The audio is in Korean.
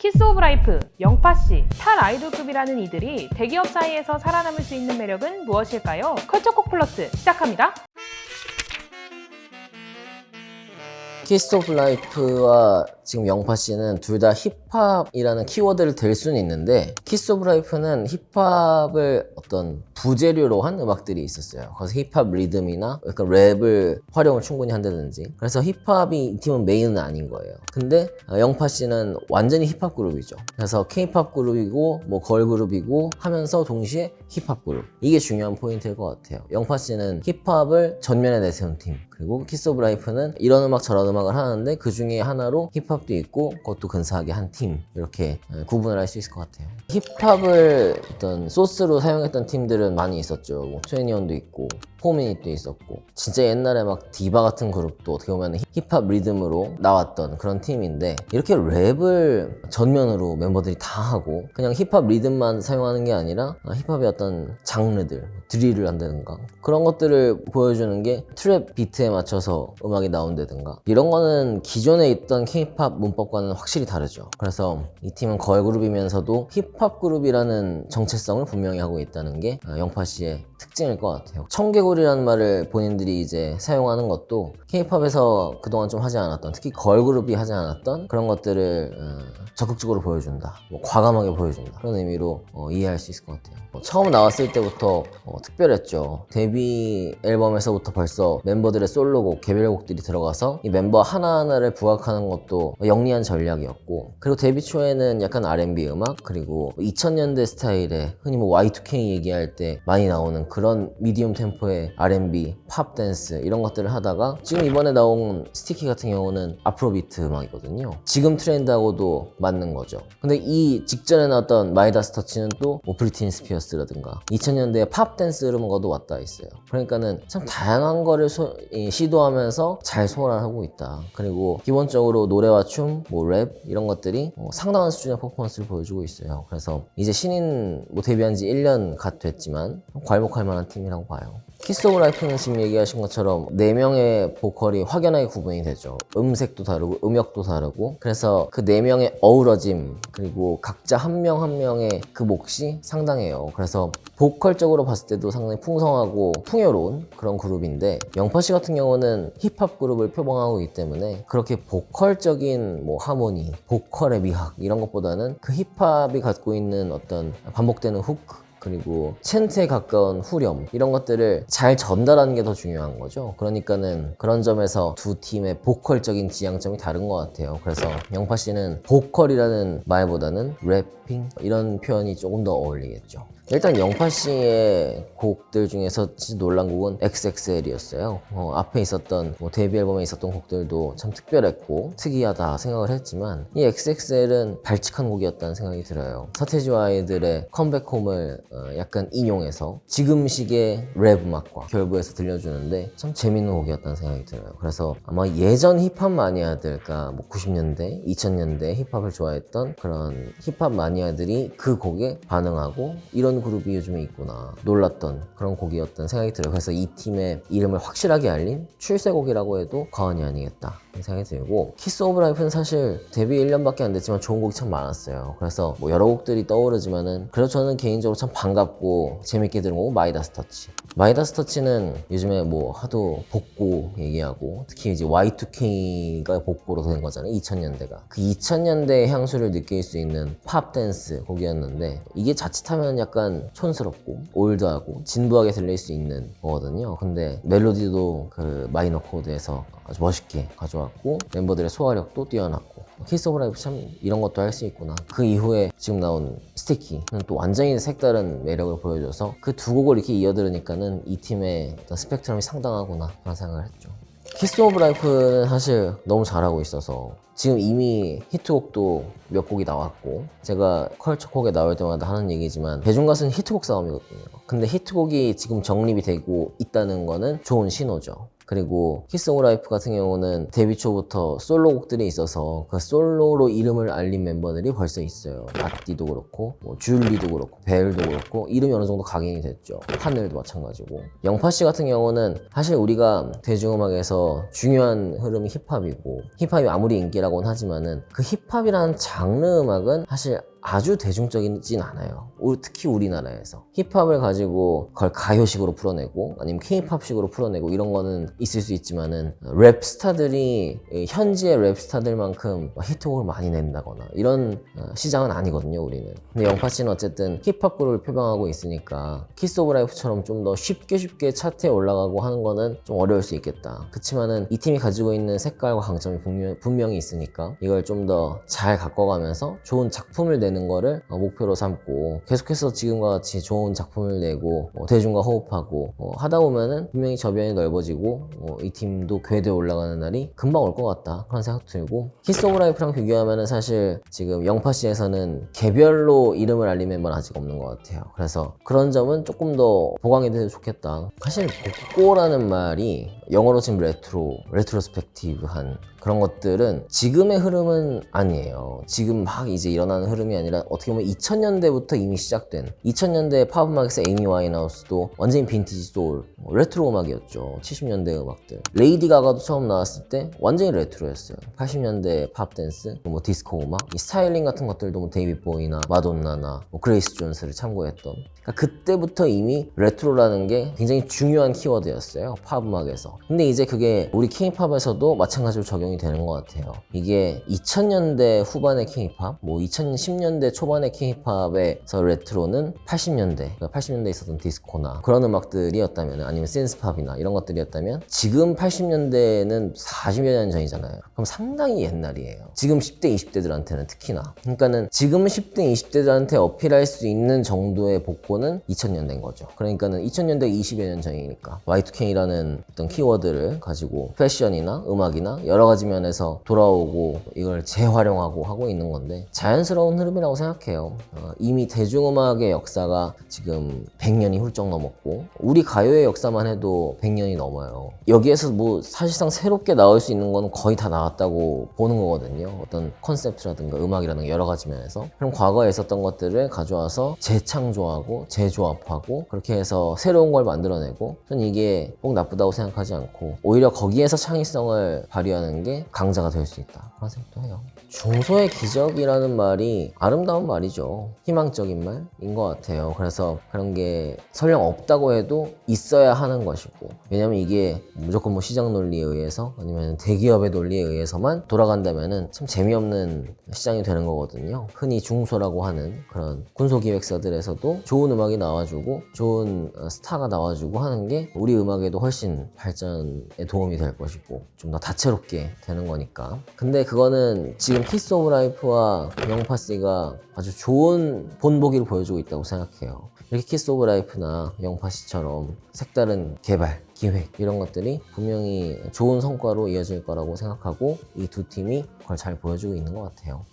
키스 오브 라이프, 영파씨, 탈 아이돌급이라는 이들이 대기업 사이에서 살아남을 수 있는 매력은 무엇일까요? 컬처콕 플러스 시작합니다. 키스 오브 라이프와 지금 영파 씨는 둘 다 힙합이라는 키워드를 댈 수는 있는데, 키스 오브 라이프는 힙합을 어떤 부재료로 한 음악들이 있었어요. 그래서 힙합 리듬이나 약간 랩을 활용을 충분히 한다든지, 그래서 힙합이 이 팀은 메인은 아닌 거예요. 근데 영파 씨는 완전히 힙합 그룹이죠. 그래서 K-팝 그룹이고 뭐 걸그룹이고 하면서 동시에 힙합 그룹, 이게 중요한 포인트일 것 같아요. 영파 씨는 힙합을 전면에 내세운 팀, 그리고 키스 오브 라이프는 이런 음악 저런 음악을 하는데 그 중에 하나로 힙합도 있고 그것도 근사하게 한 팀, 이렇게 구분을 할 수 있을 것 같아요. 힙합을 어떤 소스로 사용했던 팀들은 많이 있었죠. 뭐 트웬티원도 있고 포미닛도 있었고, 진짜 옛날에 막 디바 같은 그룹도 어떻게 보면 힙합 리듬으로 나왔던 그런 팀인데, 이렇게 랩을 전면으로 멤버들이 다 하고 그냥 힙합 리듬만 사용하는 게 아니라 힙합의 어떤 장르들, 드릴을 한다든가 그런 것들을 보여주는 게 트랩 비트에 맞춰서 음악이 나온다든가, 이런 거는 기존에 있던 K-팝 문법과는 확실히 다르죠. 그래서 이 팀은 걸그룹이면서도 힙합 그룹이라는 정체성을 분명히 하고 있다는 게 영파 씨의 특징일 것 같아요. 청개구리라는 말을 본인들이 이제 사용하는 것도 K-팝에서 그동안 좀 하지 않았던, 특히 걸그룹이 하지 않았던 그런 것들을 적극적으로 보여준다, 뭐 과감하게 보여준다, 그런 의미로 이해할 수 있을 것 같아요. 처음 나왔을 때부터 특별했죠. 데뷔 앨범에서부터 벌써 멤버들의 솔로곡, 개별곡들이 들어가서 이 멤버 하나하나를 부각하는 것도 영리한 전략이었고, 그리고 데뷔 초에는 약간 R&B 음악, 그리고 2000년대 스타일의 흔히 뭐 Y2K 얘기할 때 많이 나오는 그런 미디엄 템포의 R&B, 팝 댄스 이런 것들을 하다가, 지금 이번에 나온 스티키 같은 경우는 아프로비트 음악이거든요. 지금 트렌드하고도 맞는 거죠. 근데 이 직전에 나왔던 마이다스 터치는 또 뭐 브리트니 스피어스라든가 2000년대의 팝 댄스 흐름과도 왔다 있어요. 그러니까는 참 다양한 거를 시도하면서 잘 소화하고 있다. 그리고 기본적으로 노래와 춤, 뭐 랩 이런 것들이 상당한 수준의 퍼포먼스를 보여주고 있어요. 그래서 이제 신인 데뷔한 지 1년 갓 됐지만 괄목할 만한 팀이라고 봐요. 키스 오브 라이프는 지금 얘기하신 것처럼 4명의 보컬이 확연하게 구분이 되죠. 음색도 다르고 음역도 다르고, 그래서 그 4명의 어우러짐, 그리고 각자 한 명 한 명의 그 몫이 상당해요. 그래서 보컬적으로 봤을 때도 상당히 풍성하고 풍요로운 그런 그룹인데, 영파씨 같은 경우는 힙합 그룹을 표방하고 있기 때문에 그렇게 보컬적인 뭐 하모니, 보컬의 미학 이런 것보다는 그 힙합이 갖고 있는 어떤 반복되는 훅, 그리고 챈트에 가까운 후렴, 이런 것들을 잘 전달하는 게 더 중요한 거죠. 그러니까는 그런 점에서 두 팀의 보컬적인 지향점이 다른 것 같아요. 그래서 영파 씨는 보컬이라는 말보다는 래핑 이런 표현이 조금 더 어울리겠죠. 일단 영파 씨의 곡들 중에서 진짜 놀란 곡은 XXL이었어요. 앞에 있었던 데뷔 앨범에 있었던 곡들도 참 특별했고 특이하다 생각을 했지만, 이 XXL은 발칙한 곡이었다는 생각이 들어요. 서태지와 아이들의 컴백홈을 약간 인용해서 지금식의 랩 음악과 결부해서 들려주는데 참 재밌는 곡이었다는 생각이 들어요. 그래서 아마 예전 힙합 마니아들, 그러니까 뭐 90년대, 2000년대 힙합을 좋아했던 그런 힙합 마니아들이 그 곡에 반응하고 이런 그룹이 요즘에 있구나 놀랐던 그런 곡이었던 생각이 들어요. 그래서 이 팀의 이름을 확실하게 알린 출세곡이라고 해도 과언이 아니겠다 생각이 들고, 키스 오브 라이프는 사실 데뷔 1년밖에 안 됐지만 좋은 곡이 참 많았어요. 그래서 뭐 여러 곡들이 떠오르지만은, 그래도 저는 개인적으로 참 반갑고 재밌게 들은 곡은 마이다스 터치. 마이다스 터치는 요즘에 뭐 하도 복고 얘기하고, 특히 이제 Y2K가 복고로 된 거잖아요. 2000년대가 그 2000년대의 향수를 느낄 수 있는 팝 댄스 곡이었는데, 이게 자칫하면 약간 촌스럽고 올드하고 진부하게 들릴 수 있는 거거든요. 근데 멜로디도 그 마이너 코드에서 아주 멋있게 가져왔고, 멤버들의 소화력도 뛰어났고, 키스 오브 라이프 참 이런 것도 할 수 있구나. 그 이후에 지금 나온 스티키는 또 완전히 색다른 매력을 보여줘서 그 두 곡을 이렇게 이어들으니까는 이 팀의 어떤 스펙트럼이 상당하구나 그런 생각을 했죠. 키스 오브 라이프는 사실 너무 잘하고 있어서 지금 이미 히트곡도 몇 곡이 나왔고, 제가 컬처콕에 나올 때마다 하는 얘기지만 대중가수는 히트곡 싸움이거든요. 근데 히트곡이 지금 정립이 되고 있다는 거는 좋은 신호죠. 그리고 키스 오브 라이프 같은 경우는 데뷔 초부터 솔로곡들이 있어서 그 솔로로 이름을 알린 멤버들이 벌써 있어요. 아띠도 그렇고 뭐 줄리도 그렇고 벨도 그렇고 이름이 어느 정도 각인이 됐죠. 하늘도 마찬가지고. 영파씨 같은 경우는 사실 우리가 대중음악에서 중요한 흐름이 힙합이고 힙합이 아무리 인기라고는 하지만은 그 힙합이라는 장르 음악은 사실 아주 대중적이진 않아요. 특히 우리나라에서 힙합을 가지고 그걸 가요식으로 풀어내고 아니면 케이팝식으로 풀어내고 이런 거는 있을 수 있지만은 랩 스타들이 현지의 랩 스타들만큼 히트곡을 많이 낸다거나 이런 시장은 아니거든요, 우리는. 근데 영파씨는 어쨌든 힙합 그룹을 표방하고 있으니까 키스 오브 라이프처럼 좀 더 쉽게 차트에 올라가고 하는 거는 좀 어려울 수 있겠다. 그치만은 이 팀이 가지고 있는 색깔과 강점이 분명히 있으니까 이걸 좀 더 잘 가꿔가면서 좋은 작품을 내는 거를 목표로 삼고 계속해서 지금과 같이 좋은 작품을 내고 대중과 호흡하고 하다 보면은 분명히 저변이 넓어지고 이 팀도 궤도에 올라가는 날이 금방 올 것 같다 그런 생각 들고. 키스 오브 라이프랑 비교하면은 사실 지금 영파씨에서는 개별로 이름을 알린 멤버는 아직 없는 것 같아요. 그래서 그런 점은 조금 더 보강이 돼도 좋겠다. 사실 복고라는 말이 영어로 지금 레트로스펙티브한 그런 것들은 지금의 흐름은 아니에요. 지금 막 이제 일어나는 흐름이 아니라 어떻게 보면 2000년대부터 이미 시작된 2000년대 팝 음악에서 에이미 와인하우스도 완전히 빈티지 소울, 레트로 음악이었죠. 70년대 음악들. 레이디 가가도 처음 나왔을 때 완전히 레트로였어요. 80년대 팝 댄스, 뭐 디스코 음악, 이 스타일링 같은 것들도 뭐 데이빗 보이나 마돈나나 뭐 그레이스 존스를 참고했던. 그러니까 그때부터 이미 레트로라는 게 굉장히 중요한 키워드였어요. 팝 음악에서. 근데 이제 그게 우리 K-팝에서도 마찬가지로 적용이 되는 것 같아요. 이게 2000년대 후반의 K-팝, 뭐 2010년대 초반의 K-팝에서 레트로는 80년대, 그러니까 80년대에 있었던 디스코나 그런 음악들이었다면, 아니면 신스팝이나 이런 것들이었다면 지금 80년대는 40여 년 전이잖아요. 그럼 상당히 옛날이에요. 지금 10대, 20대들한테는 특히나. 그러니까는 지금 10대, 20대들한테 어필할 수 있는 정도의 복고는 2000년대인 거죠. 그러니까는 2000년대 20여 년 전이니까 Y2K라는 어떤 키워드를 가지고 패션이나 음악이나 여러 가지 면에서 돌아오고 이걸 재활용하고 하고 있는 건데 자연스러운 흐름이라고 생각해요. 이미 대중음악의 역사가 지금 100년이 훌쩍 넘었고 우리 가요의 역사만 해도 100년이 넘어요. 여기에서 뭐 사실상 새롭게 나올 수 있는 건 거의 다 나왔다고 보는 거거든요. 어떤 컨셉트라든가 음악이라든가 여러 가지 면에서. 그럼 과거에 있었던 것들을 가져와서 재창조하고 재조합하고 그렇게 해서 새로운 걸 만들어내고, 저는 이게 꼭 나쁘다고 생각하지 않고 오히려 거기에서 창의성을 발휘하는 게 강자가 될 수 있다 그런 생각도 해요. 중소의 기적이라는 말이 아름다운 말이죠. 희망적인 말인 것 같아요. 그래서 그런 게 설령 없다고 해도 있어야 하는 것이고, 왜냐면 이게 무조건 뭐 시장 논리에 의해서 아니면 대기업의 논리에 의해서만 돌아간다면은 참 재미없는 시장이 되는 거거든요. 흔히 중소라고 하는 그런 군소기획사들에서도 좋은 음악이 나와주고 좋은 스타가 나와주고 하는 게 우리 음악에도 훨씬 발전에 도움이 될 것이고 좀 더 다채롭게 되는 거니까. 근데 그거는 지금 키스 오브 라이프와 영파씨가 아주 좋은 본보기를 보여주고 있다고 생각해요. 이렇게 키스 오브 라이프나 영파씨처럼 색다른 개발, 기획 이런 것들이 분명히 좋은 성과로 이어질 거라고 생각하고 이 두 팀이 그걸 잘 보여주고 있는 것 같아요.